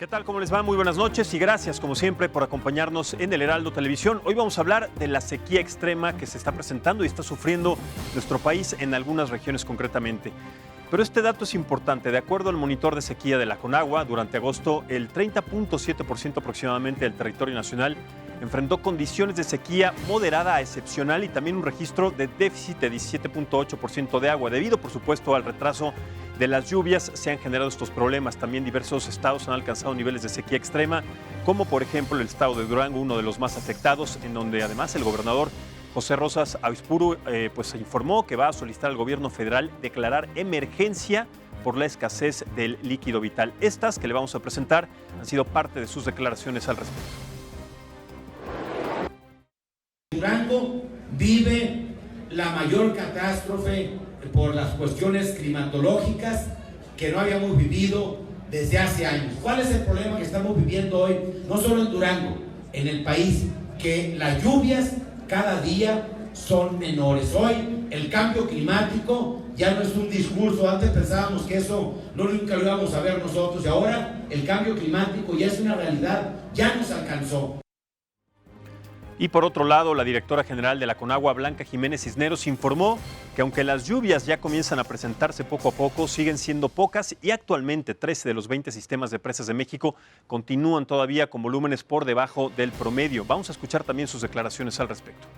¿Qué tal? ¿Cómo les va? Muy buenas noches y gracias, como siempre, por acompañarnos en el Heraldo Televisión. Hoy vamos a hablar de la sequía extrema que se está presentando y está sufriendo nuestro país en algunas regiones concretamente. Pero este dato es importante. De acuerdo al monitor de sequía de la Conagua, durante agosto, el 30.7% aproximadamente del territorio nacional enfrentó condiciones de sequía moderada a excepcional y también un registro de déficit de 17.8% de agua. Debido, por supuesto, al retraso de las lluvias, se han generado estos problemas. También diversos estados han alcanzado niveles de sequía extrema, como por ejemplo el estado de Durango, uno de los más afectados, en donde además el gobernador José Rosas Aizpuru se informó que va a solicitar al gobierno federal declarar emergencia por la escasez del líquido vital. Estas que le vamos a presentar han sido parte de sus declaraciones al respecto. Durango vive la mayor catástrofe por las cuestiones climatológicas que no habíamos vivido desde hace años. ¿Cuál es el problema que estamos viviendo hoy? No solo en Durango, en el país, que las lluvias cada día son menores. Hoy el cambio climático ya no es un discurso. Antes pensábamos que eso nunca lo íbamos a ver nosotros, y ahora el cambio climático ya es una realidad, ya nos alcanzó. Y por otro lado, la directora general de la Conagua, Blanca Jiménez Cisneros, informó que aunque las lluvias ya comienzan a presentarse poco a poco, siguen siendo pocas y actualmente 13 de los 20 sistemas de presas de México continúan todavía con volúmenes por debajo del promedio. Vamos a escuchar también sus declaraciones al respecto.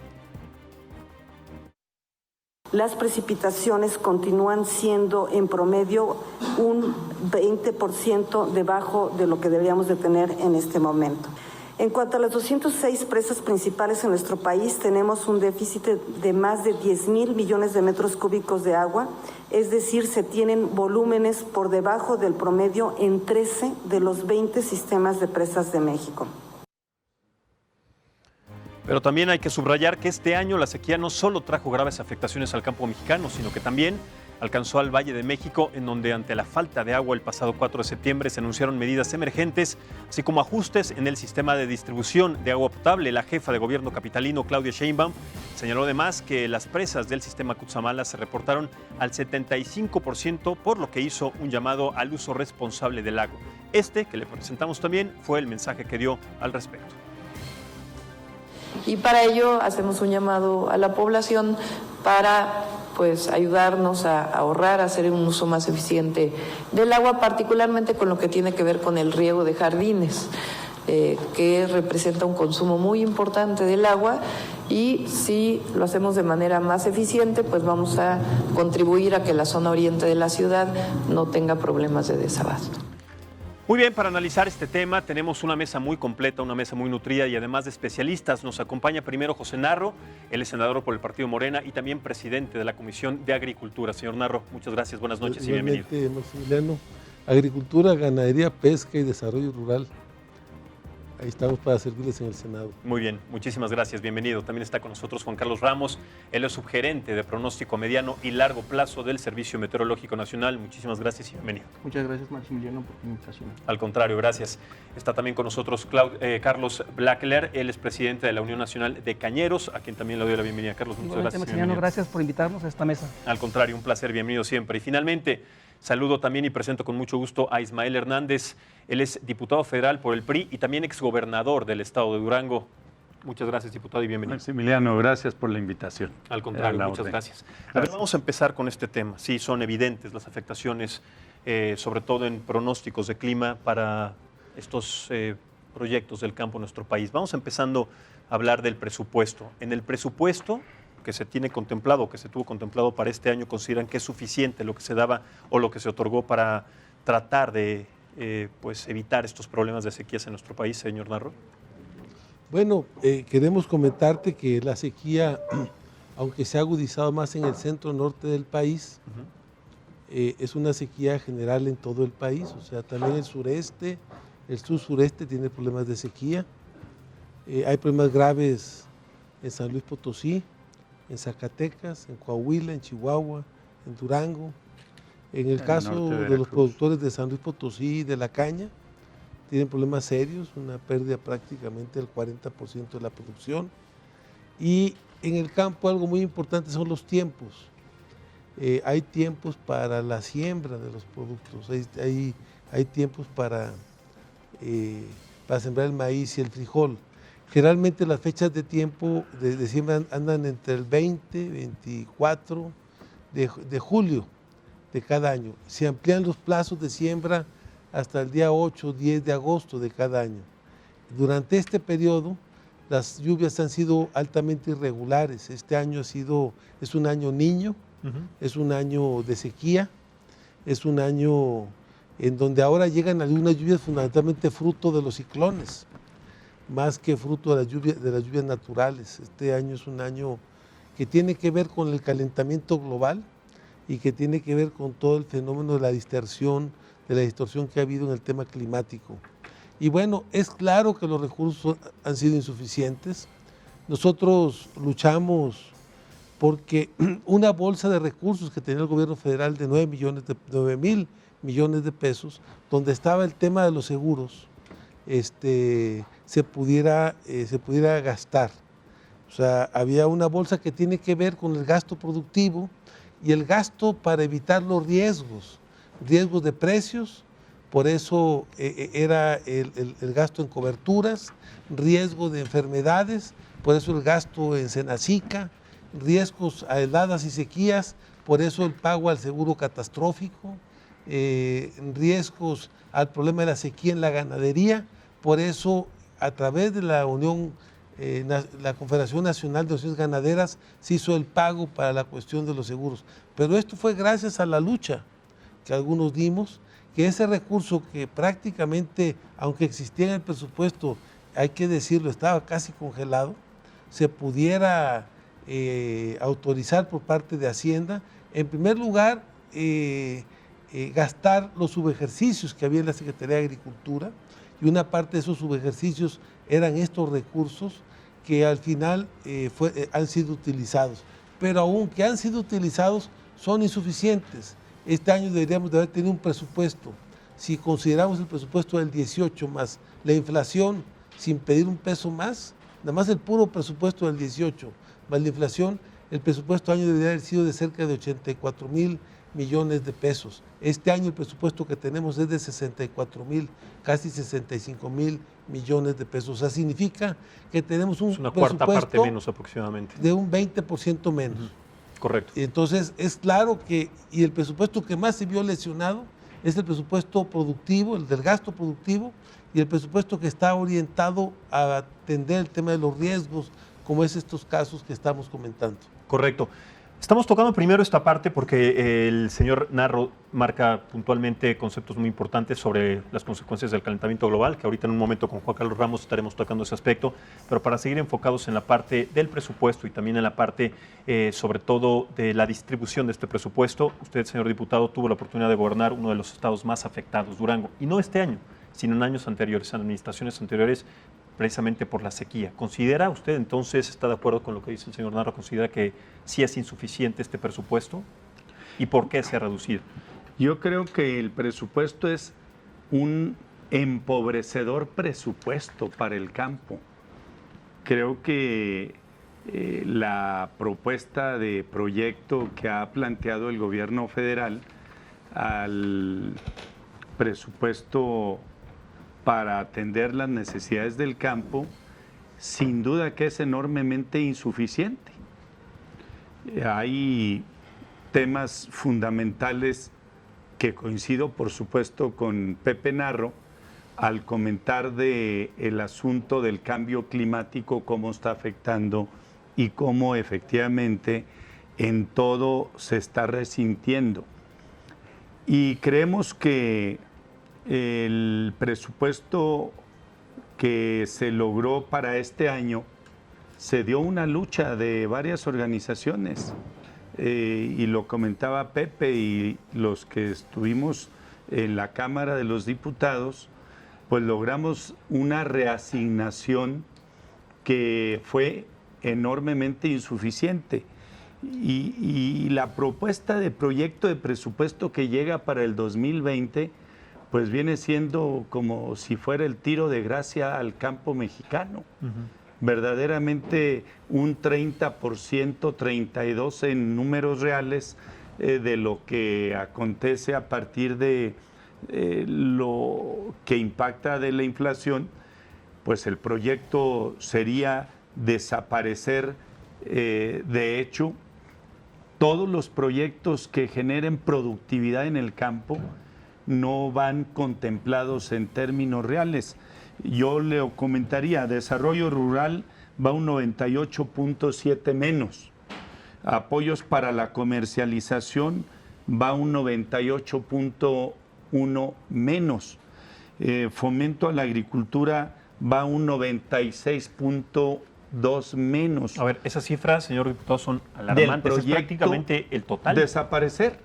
Las precipitaciones continúan siendo en promedio un 20% debajo de lo que deberíamos de tener en este momento. En cuanto a las 206 presas principales en nuestro país, tenemos un déficit de más de 10,000 millones de metros cúbicos de agua, es decir, se tienen volúmenes por debajo del promedio en 13 de los 20 sistemas de presas de México. Pero también hay que subrayar que este año la sequía no solo trajo graves afectaciones al campo mexicano, sino que también alcanzó al Valle de México, en donde ante la falta de agua el pasado 4 de septiembre se anunciaron medidas emergentes, así como ajustes en el sistema de distribución de agua potable. La jefa de gobierno capitalino, Claudia Sheinbaum, señaló además que las presas del sistema Cutzamala se reportaron al 75%, por lo que hizo un llamado al uso responsable del agua. Este, que le presentamos también, fue el mensaje que dio al respecto. Y para ello hacemos un llamado a la población para ayudarnos a ahorrar, a hacer un uso más eficiente del agua, particularmente con lo que tiene que ver con el riego de jardines, que representa un consumo muy importante del agua, y si lo hacemos de manera más eficiente, pues vamos a contribuir a que la zona oriente de la ciudad no tenga problemas de desabasto. Muy bien, para analizar este tema tenemos una mesa muy completa, una mesa muy nutrida y además de especialistas. Nos acompaña primero José Narro, él es senador por el Partido Morena y también presidente de la Comisión de Agricultura. Señor Narro, muchas gracias, buenas noches y bienvenido. Maximiliano, agricultura, ganadería, pesca y desarrollo rural. Ahí estamos para servirles en el Senado. Muy bien, muchísimas gracias, bienvenido. También está con nosotros Juan Carlos Ramos, él es subgerente de pronóstico a mediano y largo plazo del Servicio Meteorológico Nacional. Muchísimas gracias y bienvenido. Muchas gracias, Maximiliano, por tu invitación. Al contrario, gracias. Está también con nosotros Carlos Blackler, él es presidente de la Unión Nacional de Cañeros, a quien también le doy la bienvenida. Carlos, muchas gracias. Maximiliano, gracias por invitarnos a esta mesa. Al contrario, un placer, bienvenido siempre. Y finalmente, saludo también y presento con mucho gusto a Ismael Hernández. Él es diputado federal por el PRI y también exgobernador del estado de Durango. Muchas gracias, diputado, y bienvenido. Maximiliano, gracias por la invitación. Al contrario, muchas gracias. A ver, vamos a empezar con este tema. Sí, son evidentes las afectaciones, sobre todo en pronósticos de clima para estos proyectos del campo en nuestro país. Vamos empezando a hablar del presupuesto. En el presupuesto que se tiene contemplado, que se tuvo contemplado para este año, ¿consideran que es suficiente lo que se daba o lo que se otorgó para tratar de evitar estos problemas de sequías en nuestro país, señor Narro? Bueno, queremos comentarte que la sequía, aunque se ha agudizado más en el centro norte del país, es una sequía general en todo el país. O sea, también el sureste, el sur-sureste tiene problemas de sequía. Hay problemas graves en San Luis Potosí, en Zacatecas, en Coahuila, en Chihuahua, en Durango. En el caso de los productores de San Luis Potosí, de la caña, tienen problemas serios, una pérdida prácticamente del 40% de la producción. Y en el campo algo muy importante son los tiempos. Hay tiempos para la siembra de los productos, hay tiempos para para sembrar el maíz y el frijol. Generalmente las fechas de tiempo de siembra andan entre el 20, 24 de julio de cada año. Se amplían los plazos de siembra hasta el día 8 o 10 de agosto de cada año. Durante este periodo, las lluvias han sido altamente irregulares. Este año es un año niño, es un año de sequía, es un año en donde ahora llegan algunas lluvias fundamentalmente fruto de los ciclones, más que fruto de las lluvias naturales. Este año es un año que tiene que ver con el calentamiento global y que tiene que ver con todo el fenómeno de la distorsión que ha habido en el tema climático. Y bueno, es claro que los recursos han sido insuficientes. Nosotros luchamos porque una bolsa de recursos que tenía el gobierno federal de 9.000 millones de pesos, donde estaba el tema de los seguros, se pudiera gastar. O sea, había una bolsa que tiene que ver con el gasto productivo y el gasto para evitar los riesgos de precios. Por eso era el gasto en coberturas, riesgo de enfermedades, por eso el gasto en Senacica, riesgos a heladas y sequías, por eso el pago al seguro catastrófico, riesgos al problema de la sequía en la ganadería, por eso a través de la la Confederación Nacional de Asociaciones Ganaderas se hizo el pago para la cuestión de los seguros. Pero esto fue gracias a la lucha que algunos dimos, que ese recurso que prácticamente, aunque existía en el presupuesto, hay que decirlo, estaba casi congelado, se pudiera autorizar por parte de Hacienda. En primer lugar, gastar los subejercicios que había en la Secretaría de Agricultura, y una parte de esos subejercicios eran estos recursos que al final han sido utilizados. Pero aunque han sido utilizados, son insuficientes. Este año deberíamos de haber tenido un presupuesto. Si consideramos el presupuesto del 18 más la inflación, sin pedir un peso más, nada más el puro presupuesto del 18 más la inflación, el presupuesto año debería haber sido de cerca de 84.000 millones de pesos. Este año el presupuesto que tenemos es de 64.000, casi 65.000 millones de pesos. O sea, significa que tenemos un una cuarta parte menos aproximadamente. De un 20% menos. Correcto. Y entonces es claro que, y el presupuesto que más se vio lesionado es el presupuesto productivo, el del gasto productivo, y el presupuesto que está orientado a atender el tema de los riesgos, como es estos casos que estamos comentando. Correcto. Estamos tocando primero esta parte porque el señor Narro marca puntualmente conceptos muy importantes sobre las consecuencias del calentamiento global, que ahorita en un momento con Juan Carlos Ramos estaremos tocando ese aspecto, pero para seguir enfocados en la parte del presupuesto y también en la parte sobre todo de la distribución de este presupuesto. Usted, señor diputado, tuvo la oportunidad de gobernar uno de los estados más afectados, Durango, y no este año, sino en años anteriores, en administraciones anteriores, precisamente por la sequía. ¿Considera usted entonces, está de acuerdo con lo que dice el señor Narro, considera que sí es insuficiente este presupuesto? ¿Y por qué se ha reducido? Yo creo que el presupuesto es un empobrecedor presupuesto para el campo. Creo que la propuesta de proyecto que ha planteado el gobierno federal al presupuesto para atender las necesidades del campo, sin duda que es enormemente insuficiente. Hay temas fundamentales que coincido, por supuesto, con Pepe Narro al comentar del asunto del cambio climático, cómo está afectando y cómo efectivamente en todo se está resintiendo. Y creemos que el presupuesto que se logró para este año se dio una lucha de varias organizaciones y lo comentaba Pepe y los que estuvimos en la Cámara de los Diputados, pues logramos una reasignación que fue enormemente insuficiente. Y la propuesta de proyecto de presupuesto que llega para el 2020 pues viene siendo como si fuera el tiro de gracia al campo mexicano. Verdaderamente un 30%, 32% en números reales de lo que acontece a partir de lo que impacta de la inflación, pues el proyecto sería desaparecer, de hecho, todos los proyectos que generen productividad en el campo no van contemplados en términos reales. Yo le comentaría, desarrollo rural va un 98.7 menos, apoyos para la comercialización va un 98.1 menos, fomento a la agricultura va un 96.2 menos. A ver, esas cifras, señor diputado, son alarmantes. Es prácticamente el total. Desaparecer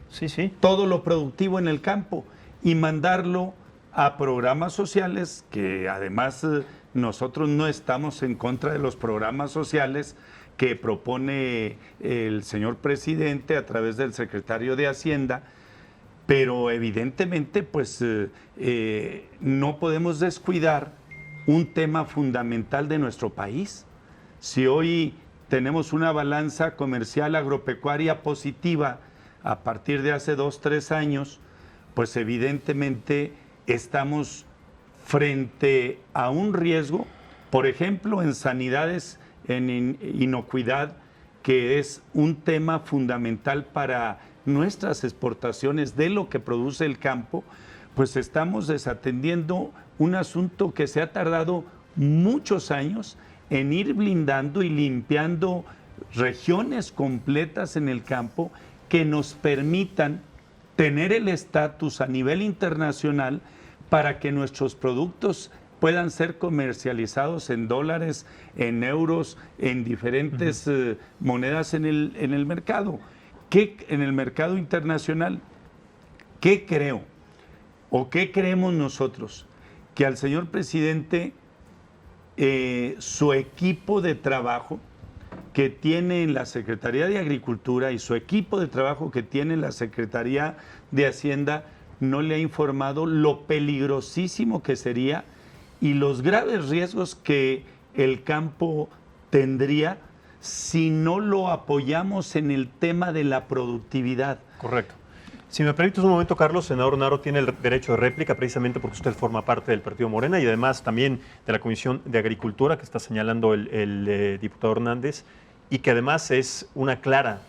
todo lo productivo en el campo y mandarlo a programas sociales, que además nosotros no estamos en contra de los programas sociales que propone el señor presidente a través del secretario de Hacienda, pero evidentemente pues no podemos descuidar un tema fundamental de nuestro país. Si hoy tenemos una balanza comercial agropecuaria positiva a partir de hace 2, 3 años, pues evidentemente estamos frente a un riesgo, por ejemplo, en sanidades, en inocuidad, que es un tema fundamental para nuestras exportaciones de lo que produce el campo, pues estamos desatendiendo un asunto que se ha tardado muchos años en ir blindando y limpiando regiones completas en el campo que nos permitan tener el estatus a nivel internacional para que nuestros productos puedan ser comercializados en dólares, en euros, en diferentes monedas en el mercado. En el mercado internacional, ¿qué creo? ¿O qué creemos nosotros? Que al señor presidente, su equipo de trabajo que tiene en la Secretaría de Agricultura y su equipo de trabajo que tiene en la Secretaría de Hacienda no le ha informado lo peligrosísimo que sería y los graves riesgos que el campo tendría si no lo apoyamos en el tema de la productividad. Correcto. Si me permites un momento, Carlos, senador Narro tiene el derecho de réplica precisamente porque usted forma parte del Partido Morena y además también de la Comisión de Agricultura que está señalando el diputado Hernández y que además es una clara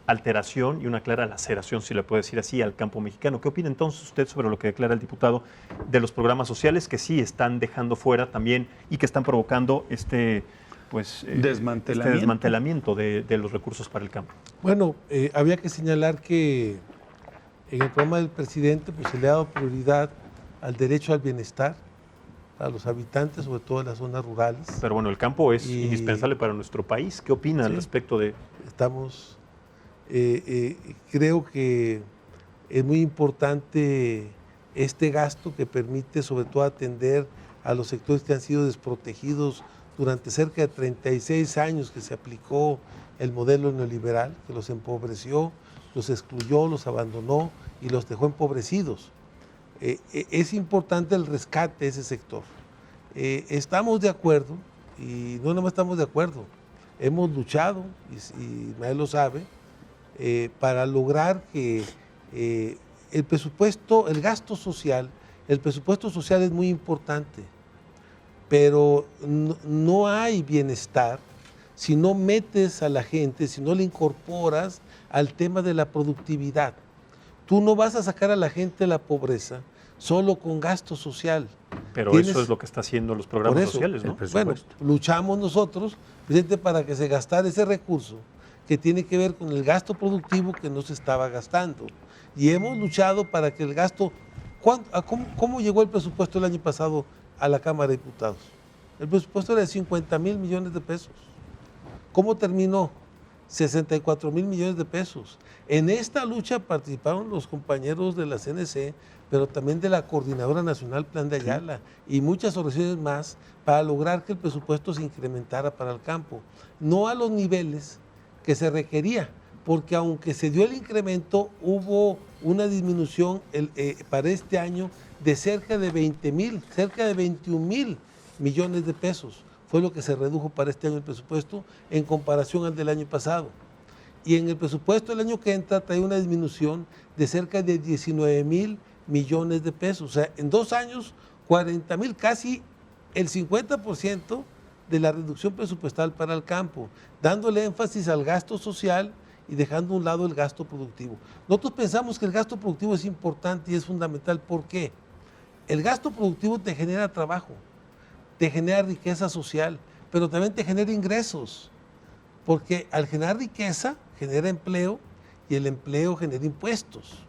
alteración y una clara laceración, si le puede decir así, al campo mexicano. ¿Qué opina entonces usted sobre lo que declara el diputado de los programas sociales que sí están dejando fuera también y que están provocando desmantelamiento de los recursos para el campo? Bueno, había que señalar que en el programa del presidente pues, se le ha dado prioridad al derecho al bienestar a los habitantes, sobre todo en las zonas rurales. Pero bueno, el campo es indispensable para nuestro país. ¿Qué opina al respecto de...? Creo que es muy importante este gasto que permite sobre todo atender a los sectores que han sido desprotegidos durante cerca de 36 años que se aplicó el modelo neoliberal, que los empobreció, los excluyó, los abandonó y los dejó empobrecidos. Es importante el rescate de ese sector. Estamos de acuerdo, y no nomás estamos de acuerdo, hemos luchado, y Mael lo sabe, para lograr que el presupuesto, el gasto social, el presupuesto social es muy importante, pero no hay bienestar si no metes a la gente, si no le incorporas al tema de la productividad. Tú no vas a sacar a la gente de la pobreza solo con gasto social. Pero eso es lo que está haciendo los programas sociales, ¿no? Bueno, luchamos nosotros, presidente, para que se gastara ese recurso que tiene que ver con el gasto productivo que no se estaba gastando. Y hemos luchado para que el gasto... ¿Cómo llegó el presupuesto el año pasado a la Cámara de Diputados? El presupuesto era de 50,000 millones de pesos. ¿Cómo terminó? 64,000 millones de pesos. En esta lucha participaron los compañeros de la CNC, pero también de la Coordinadora Nacional Plan de Ayala y muchas organizaciones más para lograr que el presupuesto se incrementara para el campo. No a los niveles que se requería, porque aunque se dio el incremento, hubo una disminución para este año de cerca de 21,000 millones de pesos. Fue lo que se redujo para este año el presupuesto en comparación al del año pasado. Y en el presupuesto del año que entra trae una disminución de cerca de 19,000 millones de pesos. O sea, en 2 años, 40,000, casi el 50% de la reducción presupuestal para el campo, dándole énfasis al gasto social y dejando a un lado el gasto productivo. Nosotros pensamos que el gasto productivo es importante y es fundamental. ¿Por qué? El gasto productivo te genera trabajo, te genera riqueza social, pero también te genera ingresos, porque al generar riqueza, genera empleo y el empleo genera impuestos.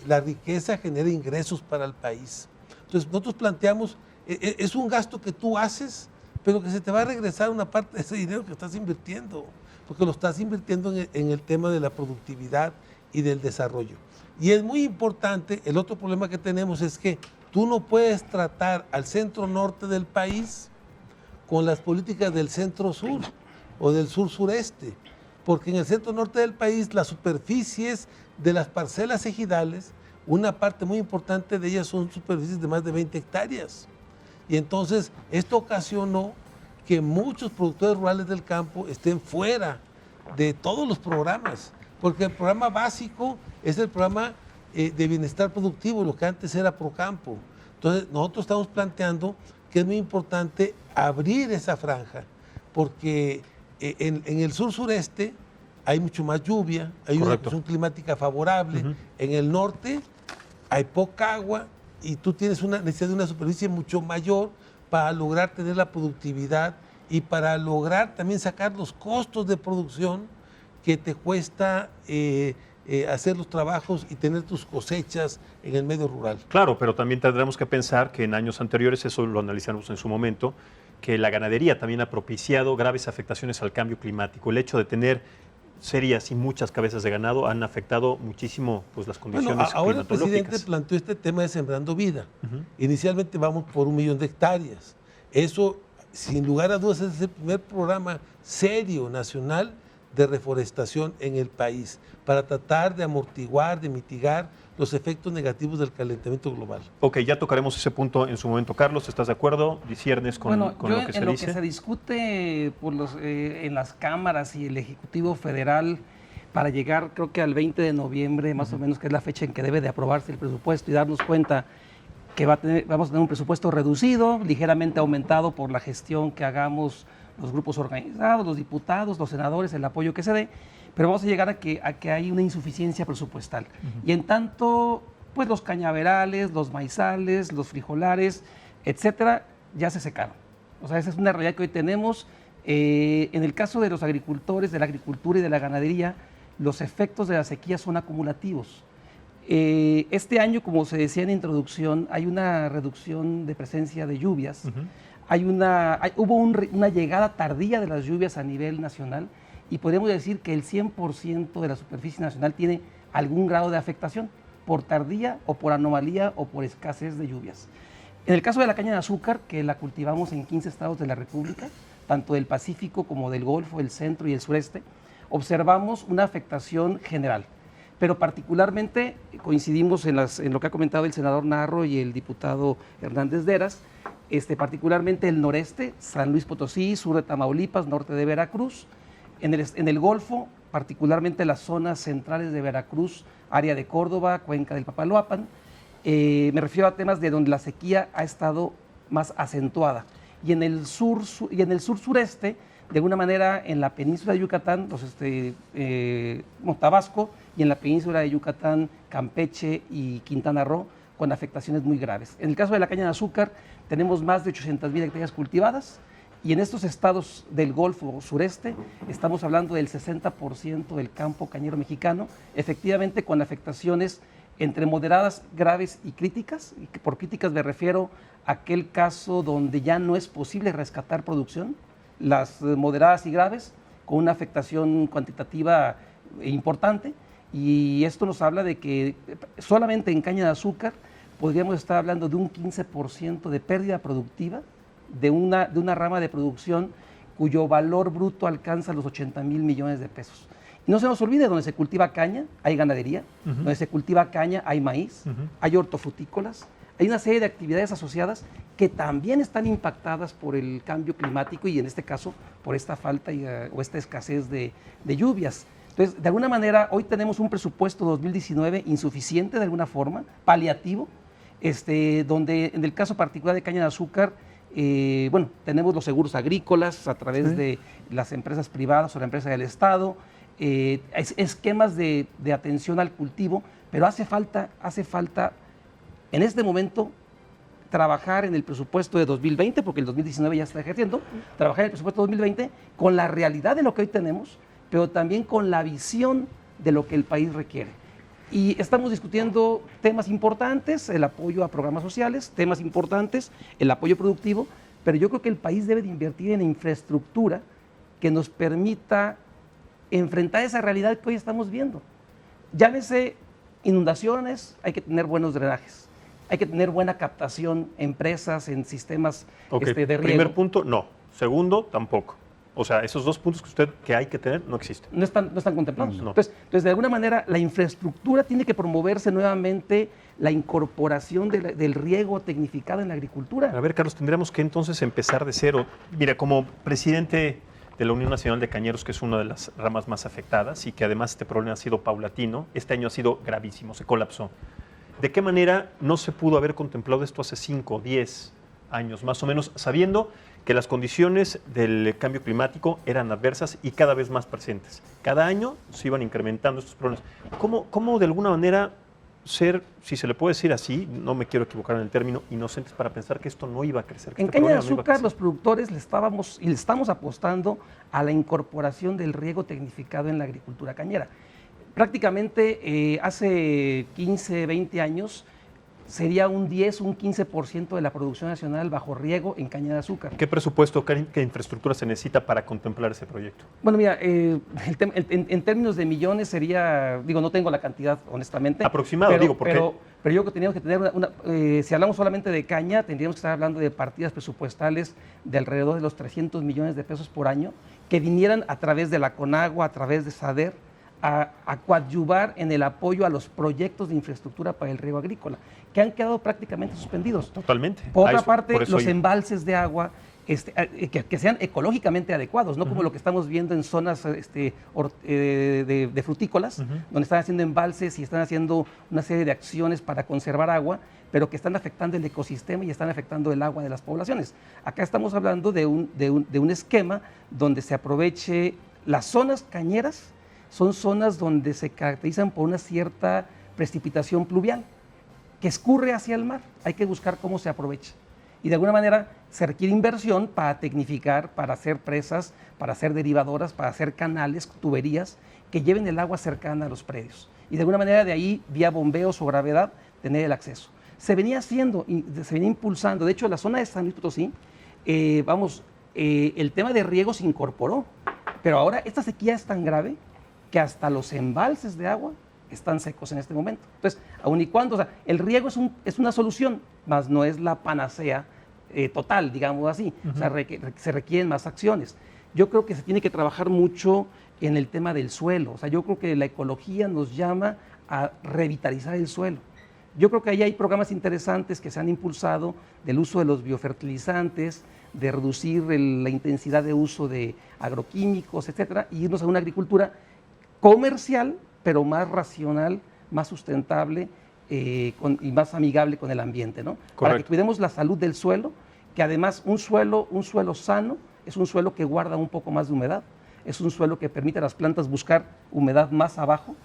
La riqueza genera ingresos para el país. Entonces nosotros planteamos, es un gasto que tú haces, pero que se te va a regresar una parte de ese dinero que estás invirtiendo, porque lo estás invirtiendo en el tema de la productividad y del desarrollo. Y es muy importante, el otro problema que tenemos es que tú no puedes tratar al centro norte del país con las políticas del centro sur o del sur sureste, porque en el centro norte del país las superficies de las parcelas ejidales, una parte muy importante de ellas son superficies de más de 20 hectáreas. Y entonces esto ocasionó que muchos productores rurales del campo estén fuera de todos los programas, porque el programa básico es el programa de bienestar productivo, lo que antes era Procampo. Entonces nosotros estamos planteando que es muy importante abrir esa franja, porque en el sur-sureste hay mucho más lluvia, hay una condición climática favorable. En el norte hay poca agua y tú tienes una necesidad de una superficie mucho mayor para lograr tener la productividad y para lograr también sacar los costos de producción que te cuesta hacer los trabajos y tener tus cosechas en el medio rural. Claro, pero también tendremos que pensar que en años anteriores, eso lo analizamos en su momento, que la ganadería también ha propiciado graves afectaciones al cambio climático. El hecho de tener serias y muchas cabezas de ganado han afectado muchísimo pues, las condiciones climatológicas. Ahora el presidente planteó este tema de Sembrando Vida. Inicialmente vamos por 1 millón de hectáreas. Eso, sin lugar a dudas, es el primer programa serio nacional de reforestación en el país para tratar de amortiguar, de mitigar los efectos negativos del calentamiento global. Ok, ya tocaremos ese punto en su momento. Carlos, ¿estás de acuerdo? ¿Disiernes con lo que se dice? En lo que se discute en las cámaras y el Ejecutivo Federal para llegar, creo que al 20 de noviembre, más o menos, que es la fecha en que debe de aprobarse el presupuesto y darnos cuenta que vamos a tener un presupuesto reducido, ligeramente aumentado por la gestión que hagamos los grupos organizados, los diputados, los senadores, el apoyo que se dé, pero vamos a llegar a que hay una insuficiencia presupuestal. Y en tanto, pues los cañaverales, los maizales, los frijolares, etcétera, ya se secaron. O sea, esa es una realidad que hoy tenemos. En el caso de los agricultores, de la agricultura y de la ganadería, los efectos de la sequía son acumulativos. Este año, como se decía en introducción, hay una reducción de presencia de lluvias. Hubo una llegada tardía de las lluvias a nivel nacional y podemos decir que el 100% de la superficie nacional tiene algún grado de afectación por tardía o por anomalía o por escasez de lluvias. En el caso de la caña de azúcar, que la cultivamos en 15 estados de la República, tanto del Pacífico como del Golfo, el centro y el sureste, observamos una afectación general. Pero particularmente coincidimos en lo que ha comentado el senador Narro y el diputado Hernández Deras, particularmente el noreste, San Luis Potosí, sur de Tamaulipas, norte de Veracruz, en el Golfo, particularmente las zonas centrales de Veracruz, área de Córdoba, cuenca del Papaloapan. Me refiero a temas de donde la sequía ha estado más acentuada. Y en el sur-sureste, de alguna manera en la península de Yucatán, Tabasco, y en la península de Yucatán, Campeche y Quintana Roo, con afectaciones muy graves. En el caso de la caña de azúcar, tenemos más de 800,000 hectáreas cultivadas, y en estos estados del Golfo sureste estamos hablando del 60% del campo cañero mexicano, efectivamente con afectaciones entre moderadas, graves y críticas. Y por críticas me refiero a aquel caso donde ya no es posible rescatar producción, las moderadas y graves, con una afectación cuantitativa importante, y esto nos habla de que solamente en caña de azúcar podríamos estar hablando de un 15% de pérdida productiva de una rama de producción cuyo valor bruto alcanza los 80,000 millones de pesos. Y no se nos olvide, donde se cultiva caña hay ganadería, donde se cultiva caña hay maíz, hay hortofrutícolas, hay una serie de actividades asociadas que también están impactadas por el cambio climático y en este caso por esta falta o esta escasez de lluvias. Entonces, de alguna manera, hoy tenemos un presupuesto 2019 insuficiente de alguna forma, paliativo, donde en el caso particular de caña de azúcar, bueno, tenemos los seguros agrícolas a través de las empresas privadas o la empresa del Estado, esquemas de atención al cultivo, pero hace falta en este momento trabajar en el presupuesto de 2020, porque el 2019 ya está ejerciendo, trabajar en el presupuesto de 2020 con la realidad de lo que hoy tenemos, pero también con la visión de lo que el país requiere. Y estamos discutiendo temas importantes, el apoyo a programas sociales, temas importantes, el apoyo productivo, pero yo creo que el país debe de invertir en infraestructura que nos permita enfrentar esa realidad que hoy estamos viendo. Llámese inundaciones, hay que tener buenos drenajes, hay que tener buena captación, empresas en sistemas de riego. Primer punto, no. Segundo, tampoco. O sea, esos dos puntos que hay que tener no existen. No están contemplados. No. Entonces, de alguna manera, la infraestructura tiene que promoverse nuevamente, la incorporación del riego tecnificado en la agricultura. A ver, Carlos, tendríamos que entonces empezar de cero. Mira, como presidente de la Unión Nacional de Cañeros, que es una de las ramas más afectadas y que además este problema ha sido paulatino, este año ha sido gravísimo, se colapsó. ¿De qué manera no se pudo haber contemplado esto hace 5 o 10 años, más o menos, sabiendo que las condiciones del cambio climático eran adversas y cada vez más presentes? Cada año se iban incrementando estos problemas. ¿Cómo de alguna manera ser, si se le puede decir así, no me quiero equivocar en el término, inocentes para pensar que esto no iba a crecer? En caña de azúcar, los productores le estamos apostando a la incorporación del riego tecnificado en la agricultura cañera. Prácticamente hace 15, 20 años sería un 10, un 15% de la producción nacional bajo riego en caña de azúcar. ¿Qué presupuesto, qué infraestructura se necesita para contemplar ese proyecto? Bueno, mira, en términos de millones sería, no tengo la cantidad honestamente. Aproximado, pero yo creo que teníamos que tener si hablamos solamente de caña, tendríamos que estar hablando de partidas presupuestales de alrededor de los 300 millones de pesos por año que vinieran a través de la CONAGUA, a través de SADER, a coadyuvar en el apoyo a los proyectos de infraestructura para el riego agrícola, que han quedado prácticamente suspendidos. Totalmente. Por otra parte, los embalses de agua que sean ecológicamente adecuados, no como lo que estamos viendo en zonas de frutícolas, donde están haciendo embalses y están haciendo una serie de acciones para conservar agua, pero que están afectando el ecosistema y están afectando el agua de las poblaciones. Acá estamos hablando de un esquema donde se aproveche las zonas cañeras. Son zonas donde se caracterizan por una cierta precipitación pluvial que escurre hacia el mar. Hay que buscar cómo se aprovecha. Y de alguna manera se requiere inversión para tecnificar, para hacer presas, para hacer derivadoras, para hacer canales, tuberías que lleven el agua cercana a los predios. Y de alguna manera de ahí, vía bombeos o gravedad, tener el acceso. Se venía haciendo, se venía impulsando. De hecho, en la zona de San Luis Potosí, el tema de riego se incorporó. Pero ahora esta sequía es tan grave que hasta los embalses de agua están secos en este momento. Entonces, aun y cuando, el riego es una solución, mas no es la panacea total, digamos así. O sea, se requieren más acciones. Yo creo que se tiene que trabajar mucho en el tema del suelo. O sea, yo creo que la ecología nos llama a revitalizar el suelo. Yo creo que ahí hay programas interesantes que se han impulsado del uso de los biofertilizantes, de reducir la intensidad de uso de agroquímicos, etcétera, y irnos a una agricultura comercial, pero más racional, más sustentable y más amigable con el ambiente, ¿no? Correcto. Para que cuidemos la salud del suelo, que además un suelo sano es un suelo que guarda un poco más de humedad, es un suelo que permite a las plantas buscar humedad más abajo,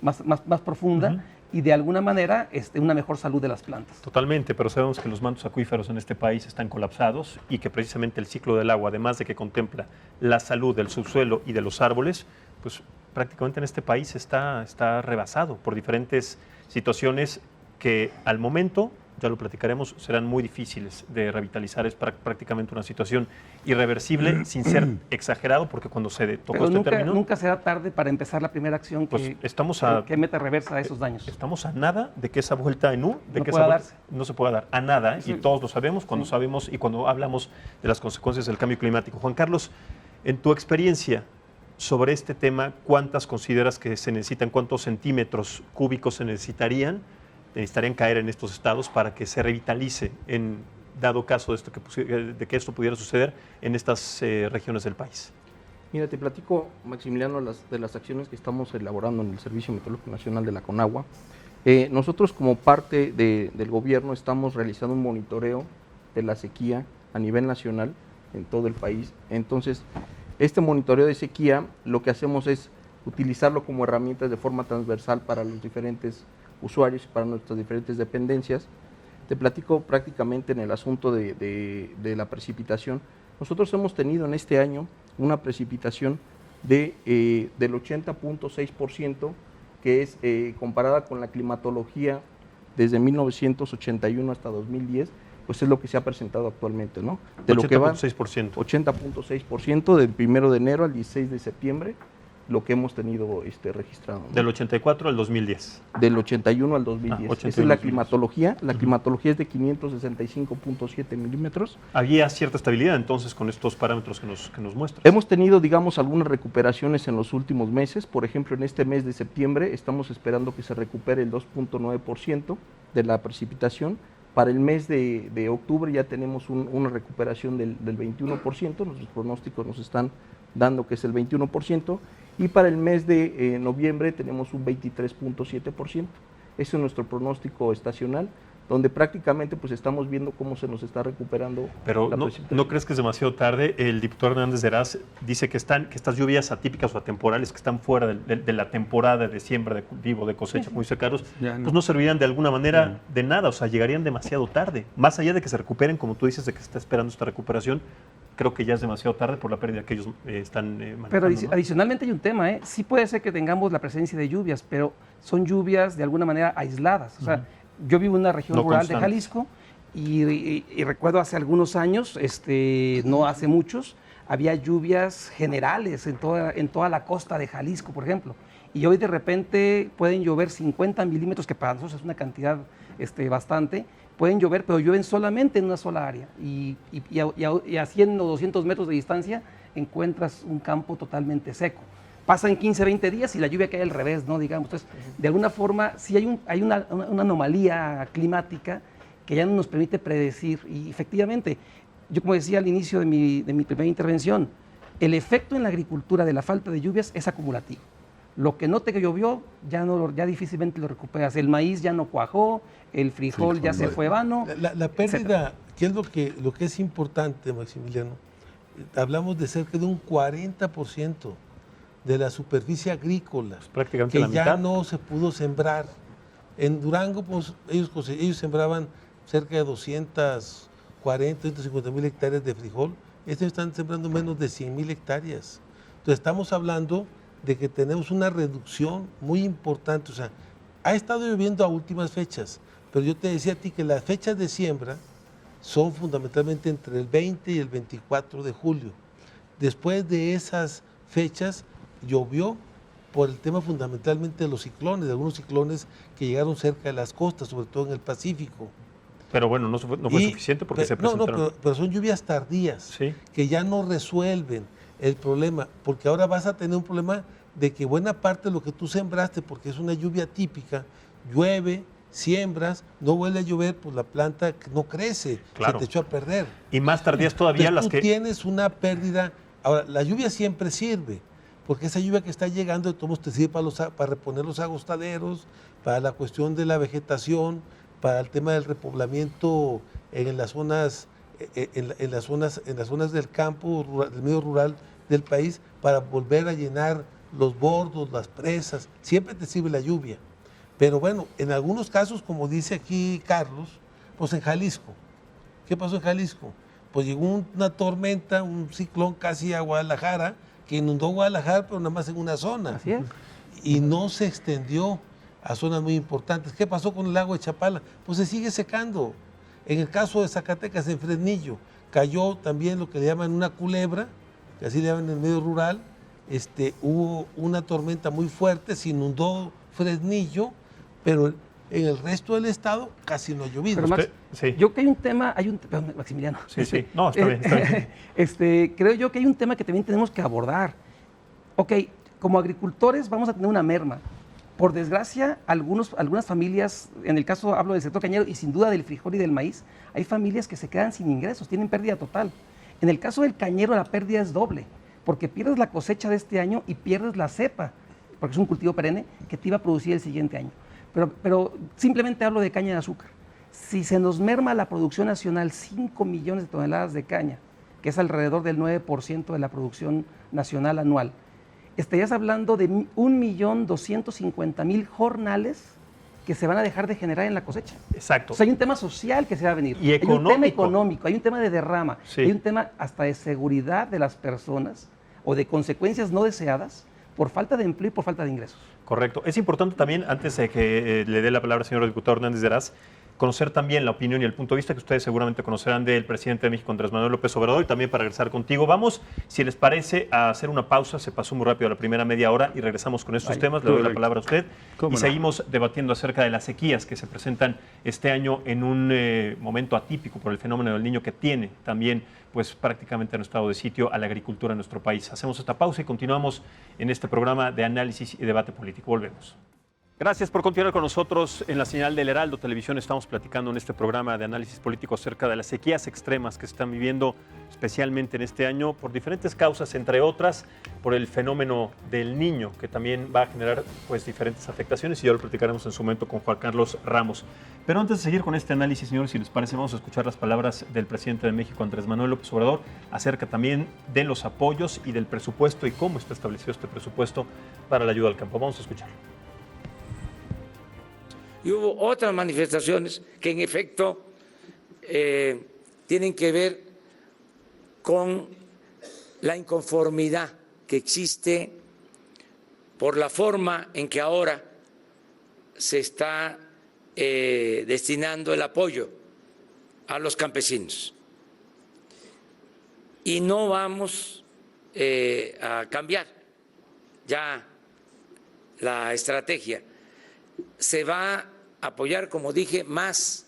más profunda, y de alguna manera una mejor salud de las plantas. Totalmente, pero sabemos que los mantos acuíferos en este país están colapsados y que precisamente el ciclo del agua, además de que contempla la salud del subsuelo y de los árboles, pues prácticamente en este país está rebasado por diferentes situaciones que al momento, ya lo platicaremos, serán muy difíciles de revitalizar. Es prácticamente una situación irreversible, sin ser exagerado, porque cuando se tocó este término... nunca será tarde para empezar la primera acción que meta reversa a esos daños. Estamos a nada de que esa vuelta en U, no se pueda dar, a nada, y todos lo sabemos cuando sabemos y cuando hablamos de las consecuencias del cambio climático. Juan Carlos, en tu experiencia sobre este tema, ¿cuántas consideras que se necesitan, cuántos centímetros cúbicos se necesitarían caer en estos estados para que se revitalice en dado caso de que esto pudiera suceder en estas regiones del país? Mira, te platico, Maximiliano, de las acciones que estamos elaborando en el Servicio Meteorológico Nacional de la CONAGUA. Nosotros, como parte del gobierno, estamos realizando un monitoreo de la sequía a nivel nacional en todo el país. Entonces, este monitoreo de sequía, lo que hacemos es utilizarlo como herramientas de forma transversal para los diferentes usuarios y para nuestras diferentes dependencias. Te platico prácticamente en el asunto de la precipitación. Nosotros hemos tenido en este año una precipitación del 80.6%, que es comparada con la climatología desde 1981 hasta 2010, pues es lo que se ha presentado actualmente, ¿no? De lo que va 80.6% del 1 de enero al 16 de septiembre, lo que hemos tenido registrado, ¿no? Del 84 al 2010. Del 81 al 2010. 81 Esa es la climatología. La climatología es de 565.7 milímetros. Había cierta estabilidad entonces con estos parámetros que nos muestran. Hemos tenido, digamos, algunas recuperaciones en los últimos meses. Por ejemplo, en este mes de septiembre estamos esperando que se recupere el 2.9% de la precipitación. Para el mes de octubre ya tenemos una recuperación del 21%. Nuestros pronósticos nos están dando que es el 21%. Y para el mes de noviembre tenemos un 23.7%. Ese es nuestro pronóstico estacional, donde prácticamente pues estamos viendo cómo se nos está recuperando. Pero la precipitación. ¿no crees que es demasiado tarde? El diputado Hernández de Heras dice que estas lluvias atípicas o atemporales que están fuera de la temporada de siembra, de cultivo, de cosecha, muy cercanos, pues no servirían de alguna manera de nada, o sea, llegarían demasiado tarde. Más allá de que se recuperen, como tú dices, de que se está esperando esta recuperación, creo que ya es demasiado tarde por la pérdida que ellos están manejando. Pero adicionalmente hay un tema, sí puede ser que tengamos la presencia de lluvias, pero son lluvias de alguna manera aisladas. O sea, yo vivo en una región rural de Jalisco y recuerdo hace algunos años, no hace muchos, había lluvias generales en toda la costa de Jalisco, por ejemplo. Y hoy de repente pueden llover 50 milímetros, que para nosotros es una cantidad bastante. Pueden llover, pero llueven solamente en una sola área y a 100 o 200 metros de distancia encuentras un campo totalmente seco. Pasan 15, 20 días y la lluvia cae al revés, ¿no? Digamos. Entonces, de alguna forma, sí hay una anomalía climática que ya no nos permite predecir. Y efectivamente, yo como decía al inicio de mi primera intervención, el efecto en la agricultura de la falta de lluvias es acumulativo. Lo que no te llovió, ya difícilmente lo recuperas. El maíz ya no cuajó, el frijol ya se fue vano. La pérdida, ¿qué es lo que es importante, Maximiliano? Hablamos de cerca de un 40% de la superficie agrícola, pues prácticamente que la ya mitad no se pudo sembrar. En Durango, pues ellos sembraban cerca de 250 mil hectáreas de frijol. Estos están sembrando menos de 100 mil hectáreas. Entonces estamos hablando de que tenemos una reducción muy importante. O sea, ha estado lloviendo a últimas fechas, pero yo te decía a ti que las fechas de siembra son fundamentalmente entre el 20 y el 24 de julio. Después de esas fechas llovió por el tema fundamentalmente de los ciclones, de algunos ciclones que llegaron cerca de las costas, sobre todo en el Pacífico. Pero bueno, no fue suficiente porque se presentaron. Pero son lluvias tardías, ¿sí?, que ya no resuelven el problema, porque ahora vas a tener un problema de que buena parte de lo que tú sembraste, porque es una lluvia típica, llueve, siembras, no vuelve a llover, pues la planta no crece, claro, se te echó a perder. Y más tardías todavía. Entonces, las que... tú tienes una pérdida. Ahora, la lluvia siempre sirve, porque esa lluvia que está llegando de todos te sirve para reponer los agostaderos, para la cuestión de la vegetación, para el tema del repoblamiento en las zonas del campo, del medio rural del país, para volver a llenar los bordos, las presas. Siempre te sirve la lluvia. Pero bueno, en algunos casos, como dice aquí Carlos, pues en Jalisco. ¿Qué pasó en Jalisco? Pues llegó una tormenta, un ciclón casi a Guadalajara, que inundó Guadalajara, pero nada más en una zona. Así es. Y no se extendió a zonas muy importantes. ¿Qué pasó con el lago de Chapala? Pues se sigue secando. En el caso de Zacatecas, en Fresnillo, cayó también lo que le llaman una culebra, que así le llaman en el medio rural. Hubo una tormenta muy fuerte, se inundó Fresnillo, pero en el resto del estado casi no ha llovido. Pero Max, sí, yo creo que hay un tema, perdón, Maximiliano. Sí. No, está bien. Creo yo que hay un tema que también tenemos que abordar. Ok, como agricultores vamos a tener una merma. Por desgracia, algunas familias, en el caso hablo del sector cañero y sin duda del frijol y del maíz, hay familias que se quedan sin ingresos, tienen pérdida total. En el caso del cañero la pérdida es doble, porque pierdes la cosecha de este año y pierdes la cepa, porque es un cultivo perenne que te iba a producir el siguiente año. Pero simplemente hablo de caña de azúcar. Si se nos merma la producción nacional 5 millones de toneladas de caña, que es alrededor del 9% de la producción nacional anual, estarías hablando de 1.250.000 jornales que se van a dejar de generar en la cosecha. Exacto. O sea, hay un tema social que se va a venir. Y Hay un tema económico. económico, hay un tema de derrama, Sí. hay un tema hasta de seguridad de las personas o de consecuencias no deseadas por falta de empleo y por falta de ingresos. Correcto. Es importante también, antes de que le dé la palabra al señor diputado Hernández de Heras, conocer también la opinión y el punto de vista que ustedes seguramente conocerán del presidente de México, Andrés Manuel López Obrador, y también para regresar contigo. Vamos, si les parece, a hacer una pausa. Se pasó muy rápido la primera media hora y regresamos con estos temas. Le doy la palabra a usted y seguimos debatiendo acerca de las sequías que se presentan este año en un momento atípico por el fenómeno del Niño, que tiene también pues prácticamente en estado de sitio a la agricultura en nuestro país. Hacemos esta pausa y continuamos en este programa de análisis y debate político. Volvemos. Gracias por continuar con nosotros en la señal del Heraldo Televisión. Estamos platicando en este programa de análisis político acerca de las sequías extremas que se están viviendo especialmente en este año por diferentes causas, entre otras por el fenómeno del Niño, que también va a generar pues diferentes afectaciones, y ya lo platicaremos en su momento con Juan Carlos Ramos. Pero antes de seguir con este análisis, señores, si les parece, vamos a escuchar las palabras del presidente de México, Andrés Manuel López Obrador, acerca también de los apoyos y del presupuesto y cómo está establecido este presupuesto para la ayuda al campo. Vamos a escucharlo. Y hubo otras manifestaciones que en efecto tienen que ver con la inconformidad que existe por la forma en que ahora se está destinando el apoyo a los campesinos. Y no vamos a cambiar ya la estrategia. Se va a apoyar, como dije, más,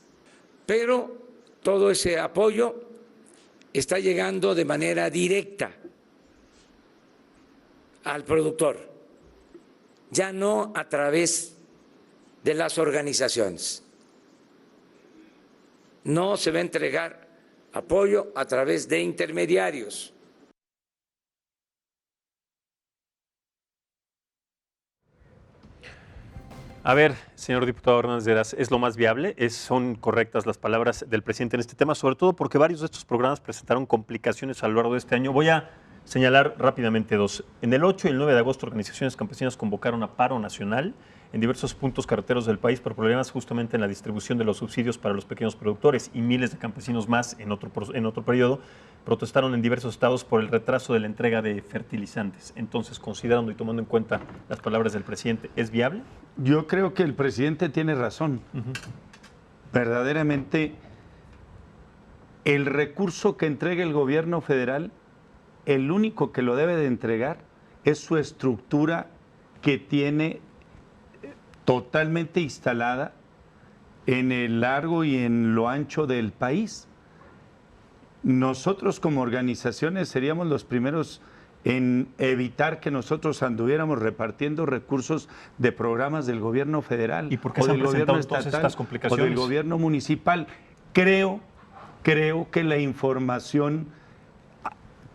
pero todo ese apoyo está llegando de manera directa al productor, ya no a través de las organizaciones. No se va a entregar apoyo a través de intermediarios. A ver, señor diputado Hernández de Heras, ¿es lo más viable? ¿Son correctas las palabras del presidente en este tema? Sobre todo porque varios de estos programas presentaron complicaciones a lo largo de este año. Voy a señalar rápidamente dos. En el 8 y el 9 de agosto, organizaciones campesinas convocaron a paro nacional en diversos puntos carreteros del país por problemas justamente en la distribución de los subsidios para los pequeños productores, y miles de campesinos más en otro periodo protestaron en diversos estados por el retraso de la entrega de fertilizantes. Entonces, considerando y tomando en cuenta las palabras del presidente, ¿es viable? Yo creo que el presidente tiene razón. Verdaderamente, el recurso que entrega el gobierno federal, el único que lo debe de entregar es su estructura que tiene totalmente instalada en el largo y en lo ancho del país. Nosotros como organizaciones seríamos los primeros en evitar que nosotros anduviéramos repartiendo recursos de programas del gobierno federal. ¿Y por qué se han presentado entonces estas complicaciones? O del gobierno municipal. Creo que la información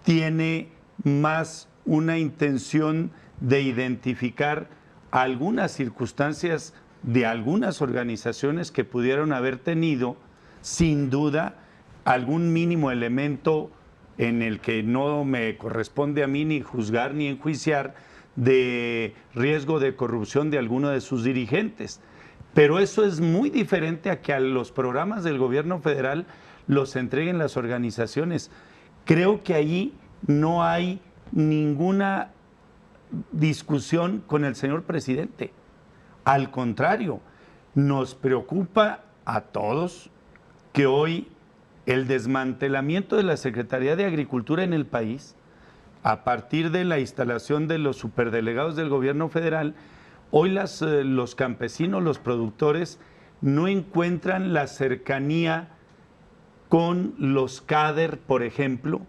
tiene más una intención de identificar algunas circunstancias de algunas organizaciones que pudieron haber tenido, sin duda, algún mínimo elemento en el que no me corresponde a mí ni juzgar ni enjuiciar, de riesgo de corrupción de alguno de sus dirigentes. Pero eso es muy diferente a que a los programas del gobierno federal los entreguen las organizaciones. Creo que ahí no hay ninguna discusión con el señor presidente. Al contrario, nos preocupa a todos que hoy el desmantelamiento de la Secretaría de Agricultura en el país, a partir de la instalación de los superdelegados del gobierno federal, hoy los campesinos, los productores, no encuentran la cercanía con los CADER, por ejemplo,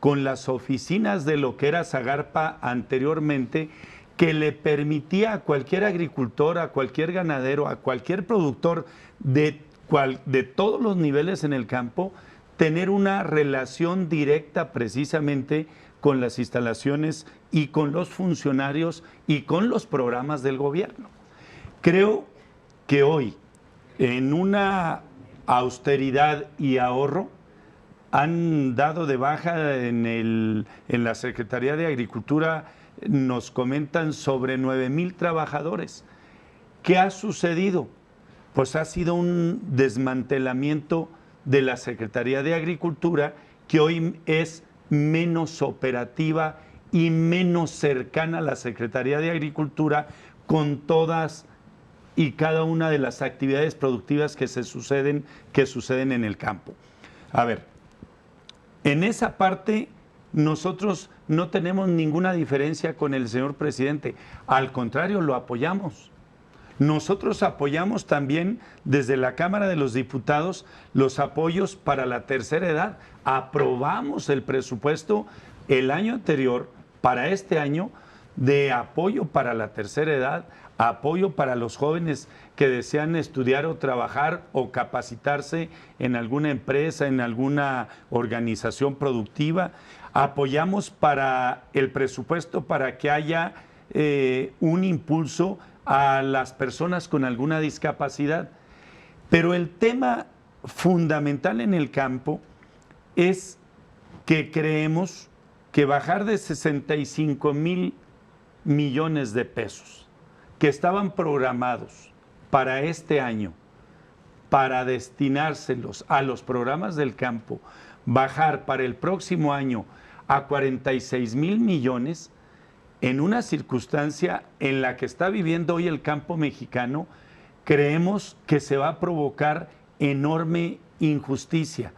con las oficinas de lo que era Zagarpa anteriormente, que le permitía a cualquier agricultor, a cualquier ganadero, a cualquier productor de todos los niveles en el campo, tener una relación directa precisamente con las instalaciones y con los funcionarios y con los programas del gobierno. Creo que hoy, en una austeridad y ahorro, han dado de baja en la Secretaría de Agricultura, nos comentan sobre 9,000 trabajadores. ¿Qué ha sucedido? Pues ha sido un desmantelamiento de la Secretaría de Agricultura, que hoy es menos operativa y menos cercana a la Secretaría de Agricultura con todas y cada una de las actividades productivas que suceden en el campo. A ver, en esa parte nosotros no tenemos ninguna diferencia con el señor presidente, al contrario, lo apoyamos. Nosotros apoyamos también desde la Cámara de los Diputados los apoyos para la tercera edad. Aprobamos el presupuesto el año anterior para este año de apoyo para la tercera edad, apoyo para los jóvenes que desean estudiar o trabajar o capacitarse en alguna empresa, en alguna organización productiva. Apoyamos para el presupuesto para que haya un impulso a las personas con alguna discapacidad. Pero el tema fundamental en el campo es que creemos que bajar de 65,000 millones de pesos que estaban programados para este año para destinárselos a los programas del campo, bajar para el próximo año a 46,000 millones, en una circunstancia en la que está viviendo hoy el campo mexicano, creemos que se va a provocar enorme injusticia.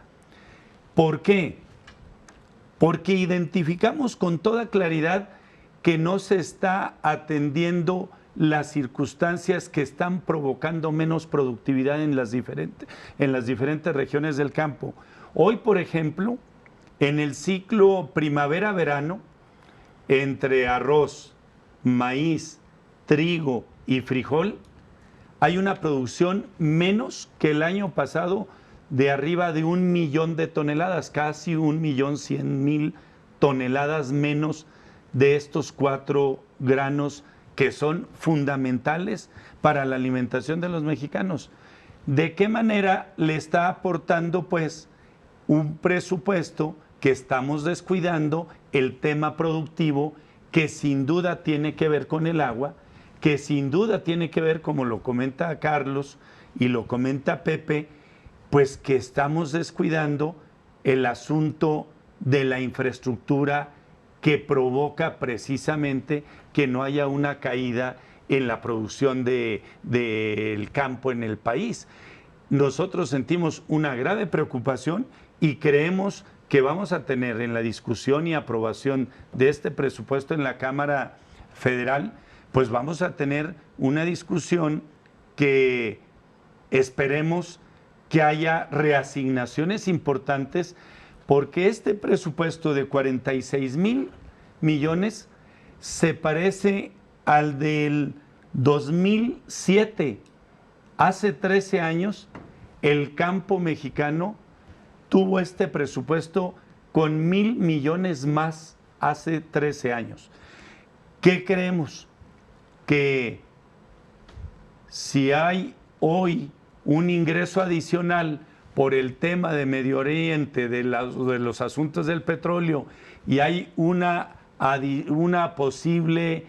¿Por qué? Porque identificamos con toda claridad que no se está atendiendo las circunstancias que están provocando menos productividad en las diferentes regiones del campo. Hoy, por ejemplo, en el ciclo primavera-verano, entre arroz, maíz, trigo y frijol, hay una producción menos que el año pasado de arriba de 1 millón de toneladas, casi 1.100.000 toneladas menos de estos 4 granos que son fundamentales para la alimentación de los mexicanos. ¿De qué manera le está aportando, pues, un presupuesto que estamos descuidando el tema productivo, que sin duda tiene que ver con el agua, que sin duda tiene que ver, como lo comenta Carlos y lo comenta Pepe, pues que estamos descuidando el asunto de la infraestructura que provoca precisamente que no haya una caída en la producción del campo en el país. Nosotros sentimos una grave preocupación y creemos que vamos a tener en la discusión y aprobación de este presupuesto en la Cámara Federal, pues vamos a tener una discusión que esperemos que haya reasignaciones importantes, porque este presupuesto de 46,000 millones se parece al del 2007. Hace 13 años el campo mexicano tuvo este presupuesto con 1,000 millones más hace 13 años. ¿Qué creemos? Que si hay hoy un ingreso adicional por el tema de Medio Oriente, de los asuntos del petróleo, y hay un posible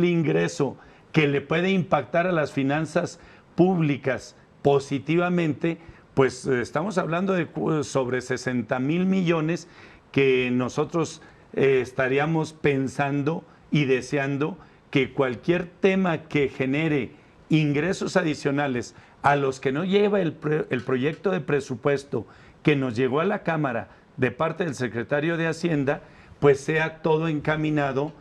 ingreso que le puede impactar a las finanzas públicas positivamente, pues estamos hablando de sobre 60,000 millones que nosotros estaríamos pensando y deseando que cualquier tema que genere ingresos adicionales a los que no lleva el proyecto de presupuesto que nos llegó a la Cámara de parte del secretario de Hacienda, pues sea todo encaminado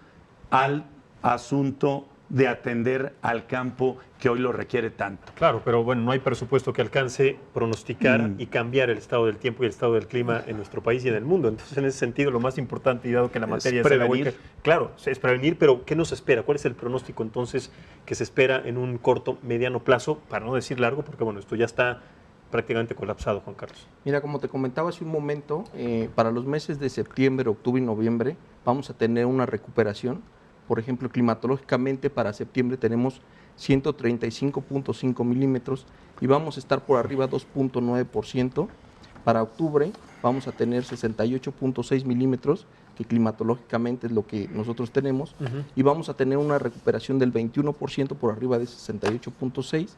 al asunto de atender al campo que hoy lo requiere tanto. Claro, pero bueno, no hay presupuesto que alcance pronosticar y cambiar el estado del tiempo y el estado del clima en nuestro país y en el mundo. Entonces, en ese sentido, lo más importante, y dado que la materia es prevenir. Claro, es prevenir, pero ¿qué nos espera? ¿Cuál es el pronóstico entonces que se espera en un corto, mediano plazo, para no decir largo, porque bueno, esto ya está prácticamente colapsado, Juan Carlos. Mira, como te comentaba hace un momento, para los meses de septiembre, octubre y noviembre vamos a tener una recuperación. Por ejemplo, climatológicamente para septiembre tenemos 135.5 milímetros y vamos a estar por arriba 2.9%. Para octubre vamos a tener 68.6 milímetros, que climatológicamente es lo que nosotros tenemos, y vamos a tener una recuperación del 21% por arriba de 68.6.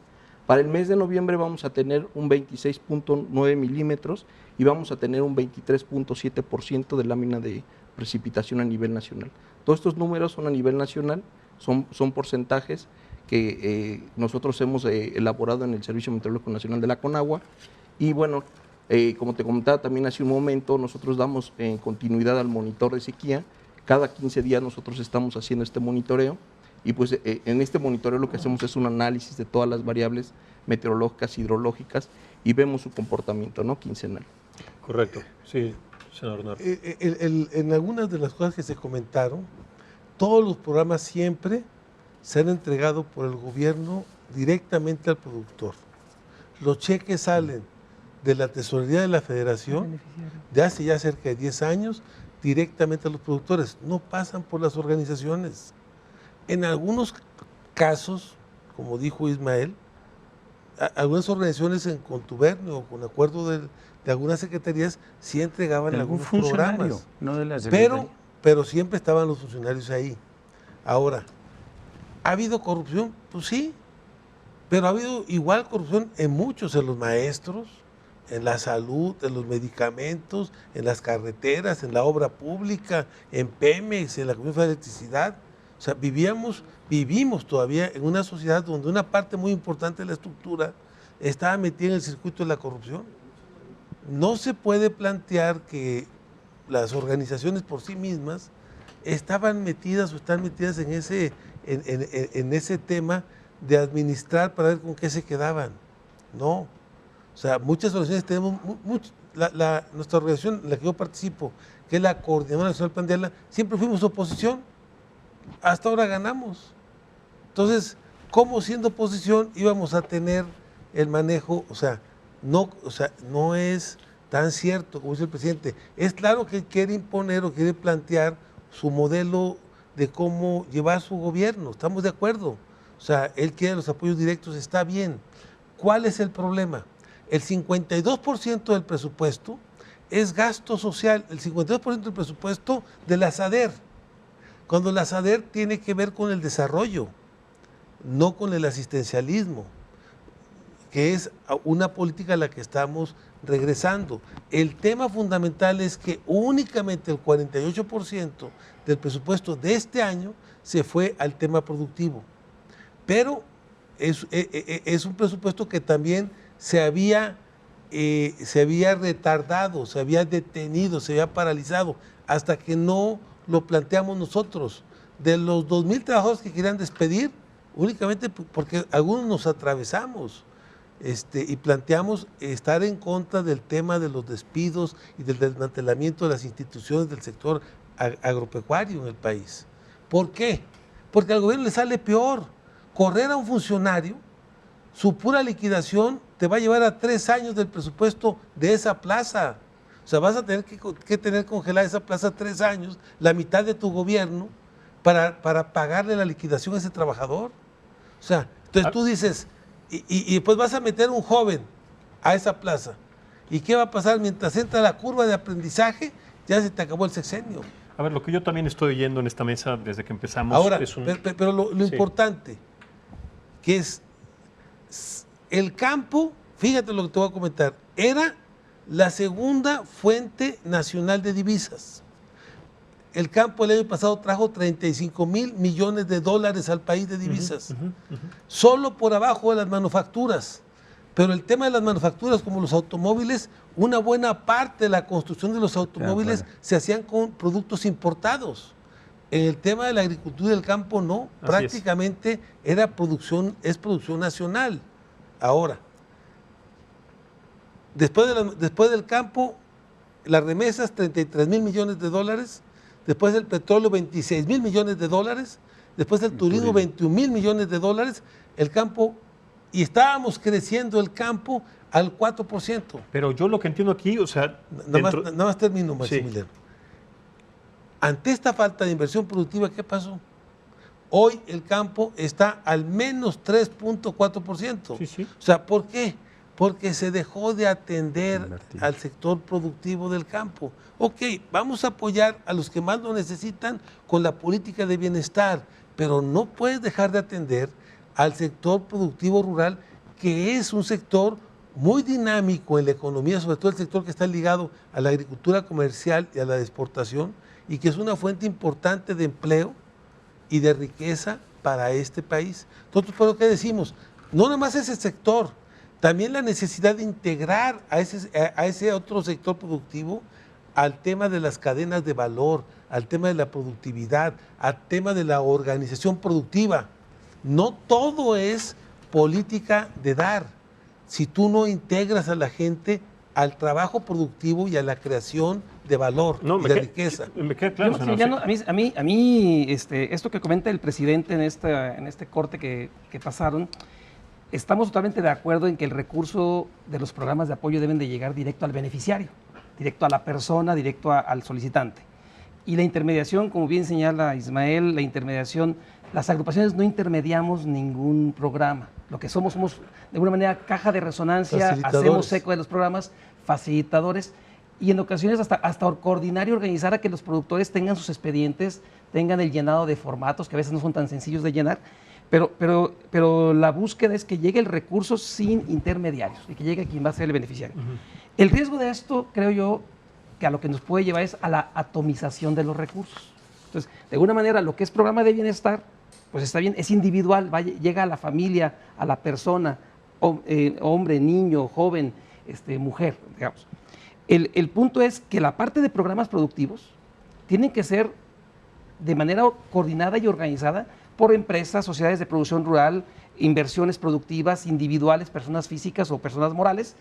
Para el mes de noviembre vamos a tener un 26.9 milímetros y vamos a tener un 23.7% de lámina de precipitación a nivel nacional. Todos estos números son a nivel nacional, son porcentajes que nosotros hemos elaborado en el Servicio Meteorológico Nacional de la Conagua. Y bueno, como te comentaba también hace un momento, nosotros damos continuidad al monitor de sequía. Cada 15 días nosotros estamos haciendo este monitoreo. Y pues en este monitoreo lo que hacemos es un análisis de todas las variables meteorológicas, hidrológicas, y vemos su comportamiento, ¿no?, quincenal. Correcto, sí, senador Narro. En algunas de las cosas que se comentaron, todos los programas siempre se han entregado por el gobierno directamente al productor. Los cheques salen de la tesorería de la Federación de hace ya cerca de 10 años directamente a los productores, no pasan por las organizaciones. En algunos casos, como dijo Ismael, algunas organizaciones en contubernio o con acuerdo de algunas secretarías sí entregaban algunos programas, no de la pero siempre estaban los funcionarios ahí. Ahora, ¿ha habido corrupción? Pues sí, pero ha habido igual corrupción en muchos, en los maestros, en la salud, en los medicamentos, en las carreteras, en la obra pública, en Pemex, en la Comisión Federal de Electricidad. O sea, vivimos todavía en una sociedad donde una parte muy importante de la estructura estaba metida en el circuito de la corrupción. No se puede plantear que las organizaciones por sí mismas estaban metidas o están metidas en ese tema de administrar para ver con qué se quedaban. No. O sea, muchas organizaciones tenemos, nuestra organización en la que yo participo, que es la Coordinadora Nacional Pandiala, siempre fuimos oposición. Hasta ahora ganamos. Entonces, ¿cómo siendo oposición íbamos a tener el manejo? O sea, no es tan cierto como dice el presidente. Es claro que él quiere imponer o quiere plantear su modelo de cómo llevar su gobierno. Estamos de acuerdo. O sea, él quiere los apoyos directos, está bien. ¿Cuál es el problema? El 52% del presupuesto es gasto social, el 52% del presupuesto de la SADER. Cuando la SADER tiene que ver con el desarrollo, no con el asistencialismo, que es una política a la que estamos regresando. El tema fundamental es que únicamente el 48% del presupuesto de este año se fue al tema productivo, pero es un presupuesto que también se había retardado, se había detenido, se había paralizado, hasta que no lo planteamos nosotros. De los 2,000 trabajadores que querían despedir, únicamente porque algunos nos atravesamos y planteamos estar en contra del tema de los despidos y del desmantelamiento de las instituciones del sector agropecuario en el país. ¿Por qué? Porque al gobierno le sale peor. Correr a un funcionario, su pura liquidación te va a llevar a 3 años del presupuesto de esa plaza. O sea, vas a tener que tener congelada esa plaza 3 años, la mitad de tu gobierno, para pagarle la liquidación a ese trabajador. O sea, entonces tú dices, y después vas a meter un joven a esa plaza. ¿Y qué va a pasar? Mientras entra la curva de aprendizaje, ya se te acabó el sexenio. A ver, lo que yo también estoy oyendo en esta mesa desde que empezamos ahora, es un... pero lo importante, que es el campo, fíjate lo que te voy a comentar, era la segunda fuente nacional de divisas. El campo el año pasado trajo 35,000 millones de dólares al país de divisas, solo por abajo de las manufacturas. Pero el tema de las manufacturas, como los automóviles, una buena parte de la construcción de los automóviles se hacían con productos importados. En el tema de la agricultura y del campo no, prácticamente es producción nacional. Ahora, después del campo, las remesas 33,000 millones de dólares, después del petróleo 26,000 millones de dólares, después del turismo 21,000 millones de dólares, el campo, y estábamos creciendo el campo al 4%. Pero yo lo que entiendo aquí, o sea... Nada más termino, Maximiliano. Sí. Ante esta falta de inversión productiva, ¿qué pasó? Hoy el campo está al menos 3.4%. Sí, sí. O sea, ¿por qué? Porque se dejó de atender al sector productivo del campo. Ok, vamos a apoyar a los que más lo necesitan con la política de bienestar, pero no puedes dejar de atender al sector productivo rural, que es un sector muy dinámico en la economía, sobre todo el sector que está ligado a la agricultura comercial y a la exportación, y que es una fuente importante de empleo y de riqueza para este país. Entonces, ¿por qué decimos? No nada más ese sector, también la necesidad de integrar a ese otro sector productivo al tema de las cadenas de valor, al tema de la productividad, al tema de la organización productiva. No todo es política de dar, si tú no integras a la gente al trabajo productivo y a la creación de valor y de riqueza. Me queda claro. A mí esto que comenta el presidente en este corte que pasaron, estamos totalmente de acuerdo en que el recurso de los programas de apoyo deben de llegar directo al beneficiario, directo a la persona, directo al solicitante. Y la intermediación, como bien señala Ismael, las agrupaciones no intermediamos ningún programa. Lo que somos de alguna manera caja de resonancia, hacemos eco de los programas, facilitadores, y en ocasiones hasta coordinar y organizar a que los productores tengan sus expedientes, tengan el llenado de formatos, que a veces no son tan sencillos de llenar, pero la búsqueda es que llegue el recurso sin intermediarios y que llegue a quien va a ser el beneficiario. El riesgo de esto, creo yo, que a lo que nos puede llevar es a la atomización de los recursos. Entonces, de alguna manera, lo que es programa de bienestar, pues está bien, es individual, llega a la familia, a la persona, hombre, niño, joven, mujer, digamos. El punto es que la parte de programas productivos tienen que ser de manera coordinada y organizada por empresas, sociedades de producción rural, inversiones productivas, individuales, personas físicas o personas morales,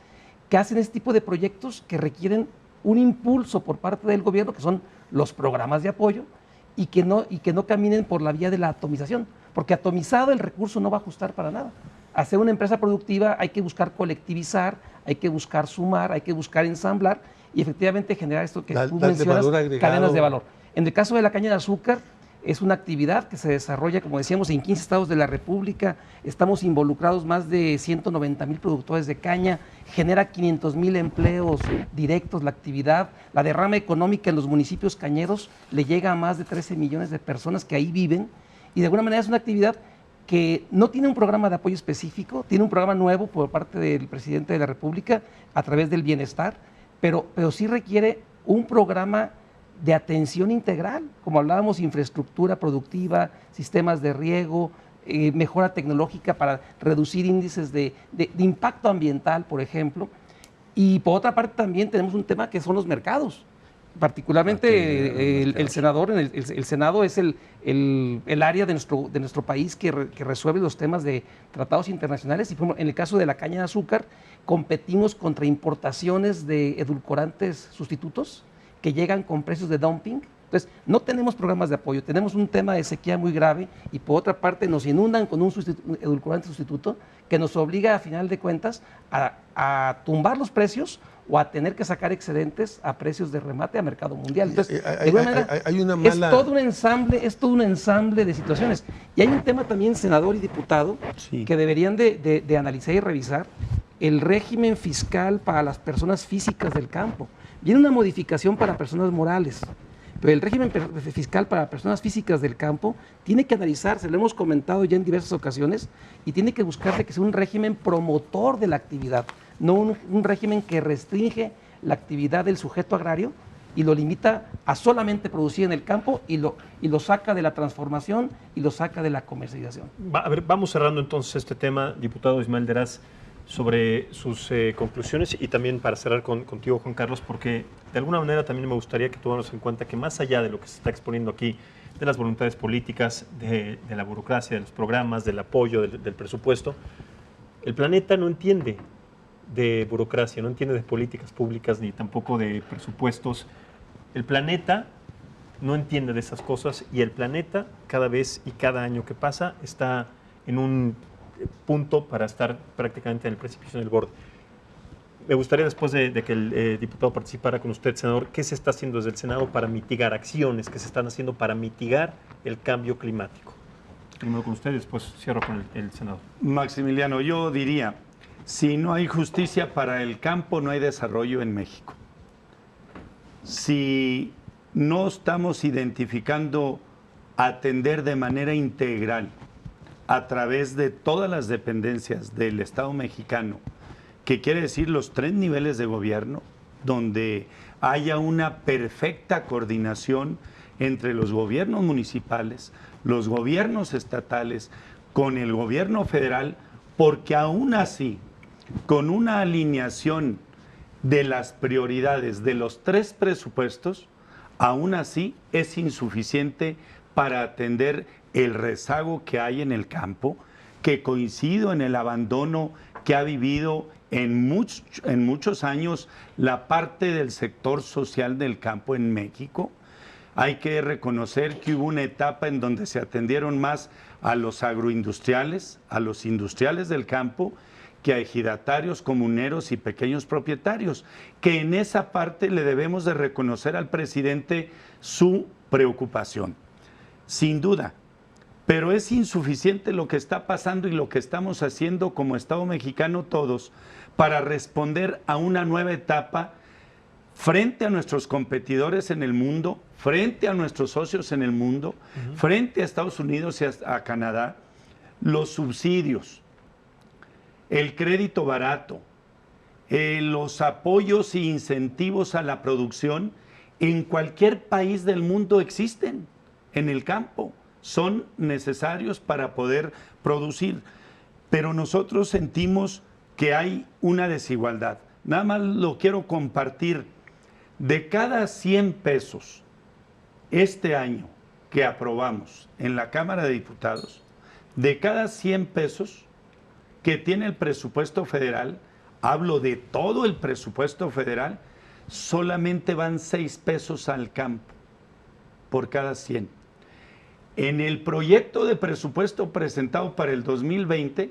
que hacen este tipo de proyectos que requieren un impulso por parte del gobierno, que son los programas de apoyo, y que no caminen por la vía de la atomización, porque atomizado el recurso no va a ajustar para nada. Hacer una empresa productiva hay que buscar colectivizar, hay que buscar sumar, hay que buscar ensamblar y efectivamente generar esto que tú mencionas, cadenas de valor. En el caso de la caña de azúcar, es una actividad que se desarrolla, como decíamos, en 15 estados de la República. Estamos involucrados más de 190,000 productores de caña, genera 500,000 empleos directos la actividad. La derrama económica en los municipios cañeros le llega a más de 13 millones de personas que ahí viven. Y de alguna manera es una actividad que no tiene un programa de apoyo específico, tiene un programa nuevo por parte del presidente de la República a través del bienestar, pero sí requiere un programa de atención integral, como hablábamos, infraestructura productiva, sistemas de riego, mejora tecnológica para reducir índices de impacto ambiental, por ejemplo. Y por otra parte también tenemos un tema que son los mercados. Particularmente el senador, el Senado es el área de nuestro país que resuelve los temas de tratados internacionales y en el caso de la caña de azúcar competimos contra importaciones de edulcorantes sustitutos que llegan con precios de dumping. Entonces, no tenemos programas de apoyo, tenemos un tema de sequía muy grave y por otra parte nos inundan con un edulcorante sustituto que nos obliga a final de cuentas a tumbar los precios o a tener que sacar excedentes a precios de remate a mercado mundial. Entonces, de alguna manera, es todo un ensamble de situaciones. Y hay un tema también, senador y diputado, que deberían de analizar y revisar, el régimen fiscal para las personas físicas del campo. Viene una modificación para personas morales, pero el régimen fiscal para personas físicas del campo tiene que analizarse, lo hemos comentado ya en diversas ocasiones, y tiene que buscarse que sea un régimen promotor de la actividad, no un régimen que restringe la actividad del sujeto agrario y lo limita a solamente producir en el campo y lo saca de la transformación y lo saca de la comercialización. A ver, vamos cerrando entonces este tema, diputado Ismael Deraz, sobre sus conclusiones y también para cerrar contigo, Juan Carlos, porque de alguna manera también me gustaría que tuviéramos en cuenta que más allá de lo que se está exponiendo aquí, de las voluntades políticas, de la burocracia, de los programas, del apoyo, del presupuesto, el planeta no entiende de burocracia, no entiende de políticas públicas ni tampoco de presupuestos. El planeta no entiende de esas cosas y el planeta cada vez y cada año que pasa está en un punto para estar prácticamente en el precipicio, en el borde. Me gustaría, después de que el diputado participara con usted, senador, ¿qué se está haciendo desde el Senado para mitigar acciones que se están haciendo para mitigar el cambio climático? Primero con usted y después cierro con el senador. Maximiliano, yo diría, si no hay justicia para el campo, no hay desarrollo en México. Si no estamos identificando atender de manera integral a través de todas las dependencias del Estado mexicano, que quiere decir los 3 niveles de gobierno, donde haya una perfecta coordinación entre los gobiernos municipales, los gobiernos estatales, con el gobierno federal, porque aún así, con una alineación de las prioridades de los 3 presupuestos, aún así es insuficiente para atender el rezago que hay en el campo, que coincido en el abandono que ha vivido en muchos años la parte del sector social del campo en México. Hay que reconocer que hubo una etapa en donde se atendieron más a los agroindustriales, a los industriales del campo, que a ejidatarios, comuneros y pequeños propietarios, que en esa parte le debemos de reconocer al presidente su preocupación, sin duda. Pero es insuficiente lo que está pasando y lo que estamos haciendo como Estado mexicano todos para responder a una nueva etapa frente a nuestros competidores en el mundo, frente a nuestros socios en el mundo, frente a Estados Unidos y a Canadá. Los subsidios, el crédito barato, los apoyos e incentivos a la producción en cualquier país del mundo existen en el campo. Son necesarios para poder producir, pero nosotros sentimos que hay una desigualdad. Nada más lo quiero compartir. De cada 100 pesos este año que aprobamos en la Cámara de Diputados, de cada 100 pesos que tiene el presupuesto federal, hablo de todo el presupuesto federal, solamente van 6 pesos al campo por cada 100. En el proyecto de presupuesto presentado para el 2020,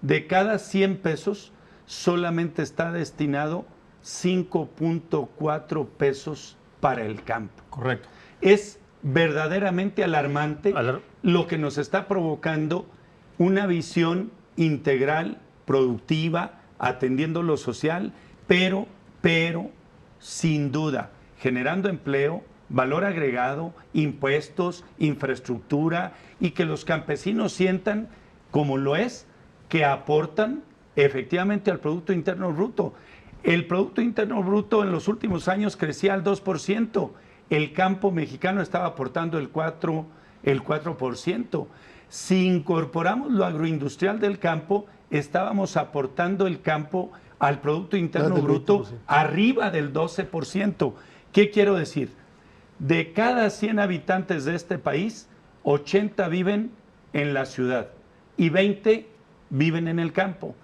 de cada 100 pesos, solamente está destinado 5.4 pesos para el campo. Correcto. Es verdaderamente alarmante lo que nos está provocando una visión integral, productiva, atendiendo lo social, pero sin duda, generando empleo, valor agregado, impuestos, infraestructura, y que los campesinos sientan, como lo es, que aportan efectivamente al Producto Interno Bruto. El Producto Interno Bruto en los últimos años crecía al 2%. El campo mexicano estaba aportando el 4%. Si incorporamos lo agroindustrial del campo, estábamos aportando el campo al Producto Interno Bruto arriba del 12%. ¿Qué quiero decir? De cada 100 habitantes de este país, 80 viven en la ciudad y 20 viven en el campo.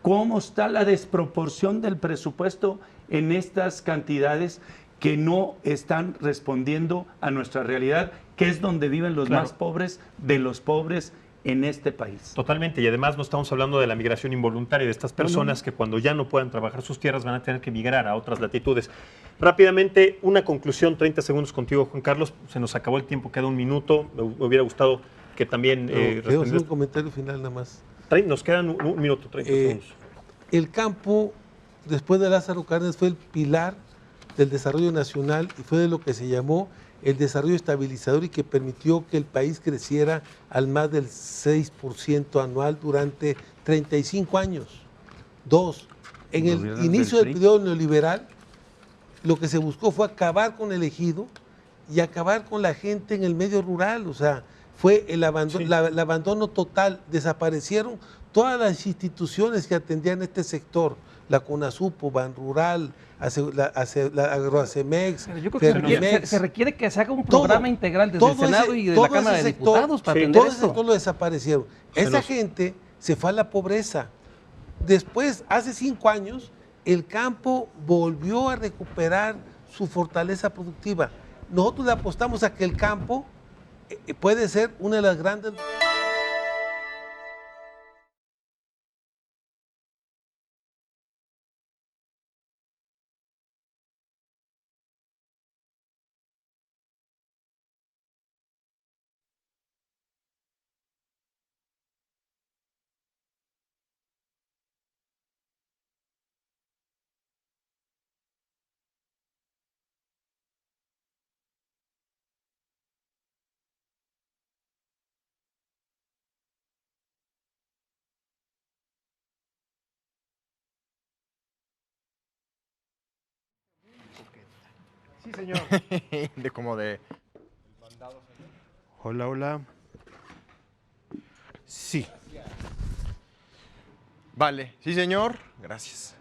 ¿Cómo está la desproporción del presupuesto en estas cantidades que no están respondiendo a nuestra realidad, que es donde viven los más pobres de los pobres en este país? Totalmente, y además no estamos hablando de la migración involuntaria de estas personas que cuando ya no puedan trabajar sus tierras van a tener que migrar a otras latitudes. Rápidamente, una conclusión, 30 segundos contigo, Juan Carlos. Se nos acabó el tiempo, queda un minuto. Me hubiera gustado que también... Quiero hacer un comentario final nada más. Nos quedan un minuto, 30 segundos. El campo, después de Lázaro Cárdenas, fue el pilar del desarrollo nacional y fue de lo que se llamó el desarrollo estabilizador y que permitió que el país creciera al más del 6% anual durante 35 años. 2. En el inicio del periodo neoliberal, lo que se buscó fue acabar con el ejido y acabar con la gente en el medio rural. O sea, fue el abandono, el abandono total. Desaparecieron todas las instituciones que atendían este sector. La CONASUPO, Banrural, la Agroacemex, yo creo que se requiere que se haga un programa integral desde el Senado y de la Cámara de Diputados para atender esto. Todo ese sector lo desaparecieron. Esa gente se fue a la pobreza. Después, hace 5 años, el campo volvió a recuperar su fortaleza productiva. Nosotros le apostamos a que el campo puede ser una de las grandes... Sí, señor. de como de... Hola, hola. Sí. Vale, sí, señor. Gracias.